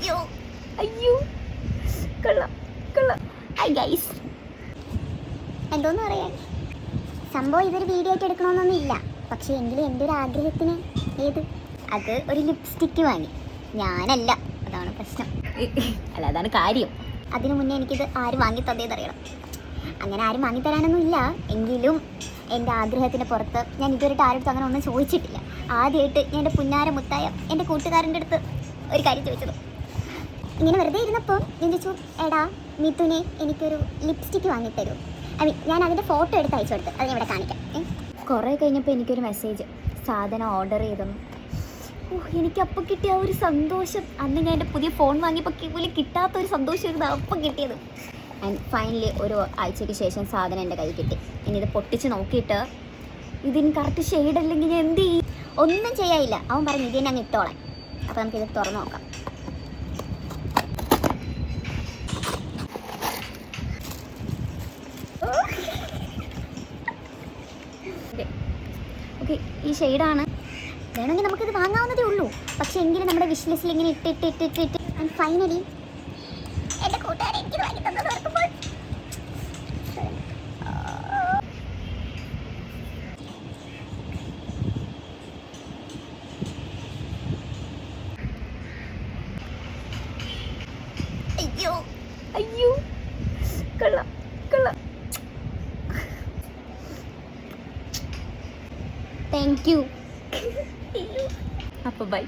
അയ്യോ അയ്യോ കൊള്ളാം കൊള്ളാം. ഹായ് ഗൈസ്, എന്തോന്ന് പറയാൻ, സംഭവം ഇതൊരു വീഡിയോ ആയിട്ട് എടുക്കണമെന്നൊന്നും ഇല്ല. പക്ഷേ എങ്കിലും എൻ്റെ ഒരു ആഗ്രഹത്തിന് അത് ഒരു ലിപ്സ്റ്റിക്ക് വാങ്ങി. ഞാനല്ല, അതാണ് പ്രശ്നം. അല്ല, അതാണ് കാര്യം. അതിനു മുന്നേ എനിക്കിത് ആര് വാങ്ങി തന്നേന്നറിയണം. അങ്ങനെ ആരും വാങ്ങിത്തരാനൊന്നും ഇല്ല. എങ്കിലും എൻ്റെ ആഗ്രഹത്തിന് പുറത്ത് ഞാൻ ഇതുവരെയായിട്ട് ആരും അങ്ങനെ ഒന്നും ചോദിച്ചിട്ടില്ല. ആദ്യമായിട്ട് ഞാൻ എൻ്റെ പുന്നാര മുത്തായ എൻ്റെ കൂട്ടുകാരൻ്റെ അടുത്ത് ഒരു കാര്യം ചോദിച്ചത്. ഇങ്ങനെ വെറുതെ ഇരുന്നപ്പോൾ ഞാൻ ചോദിച്ചു, എടാ മിഥുനെ എനിക്കൊരു ലിപ്സ്റ്റിക്ക് വാങ്ങിത്തരൂ. ഞാൻ അതിൻ്റെ ഫോട്ടോ എടുത്ത് അയച്ചു കൊടുത്ത്, അത് ഞാൻ ഇവിടെ കാണിക്കാം. കുറേ കഴിഞ്ഞപ്പോൾ എനിക്കൊരു മെസ്സേജ്, സാധനം ഓർഡർ ചെയ്തെന്ന്. എനിക്കപ്പോൾ കിട്ടിയ ഒരു സന്തോഷം, അന്ന് ഞാൻ എൻ്റെ പുതിയ ഫോൺ വാങ്ങിയപ്പോൾ പോലും കിട്ടാത്തൊരു സന്തോഷമായിരുന്നു അപ്പം കിട്ടിയത്. ആൻഡ് ഫൈനലി ഒരു ആഴ്ചയ്ക്ക് ശേഷം സാധനം എൻ്റെ കയ്യിൽ കിട്ടി. ഇനി ഇത് പൊട്ടിച്ച് നോക്കിയിട്ട് ഇതിന് കറക്റ്റ് ഷെയ്ഡ് അല്ലെങ്കിൽ ഞാൻ എന്ത് ചെയ്യും? ഒന്നും ചെയ്യാനില്ല. അവൻ പറഞ്ഞു ഇത് തന്നെ അങ്ങ് ഇട്ടോളാം. അപ്പോൾ നമുക്കിത് തുറന്ന് നോക്കാം. ഓക്കെ, ഈ ഷെയ്ഡാണ്. വേണമെങ്കിൽ നമുക്കിത് വാങ്ങാവുന്നതേ ഉള്ളൂ. പക്ഷേ എങ്കിലും നമ്മുടെ വിഷ് ലിസ്റ്റിൽ ഇങ്ങനെ ഇട്ടിട്ട് ആൻഡ് ഫൈനലി എൻ്റെ കൂട്ടുകാരെ എനിക്കിത് വാങ്ങി തന്നത് ഓർക്കുമ്പോൾ അയ്യോ അയ്യോ കൊള്ളാം കൊള്ളാം. Thank you. അപ്പോൾ ബൈ.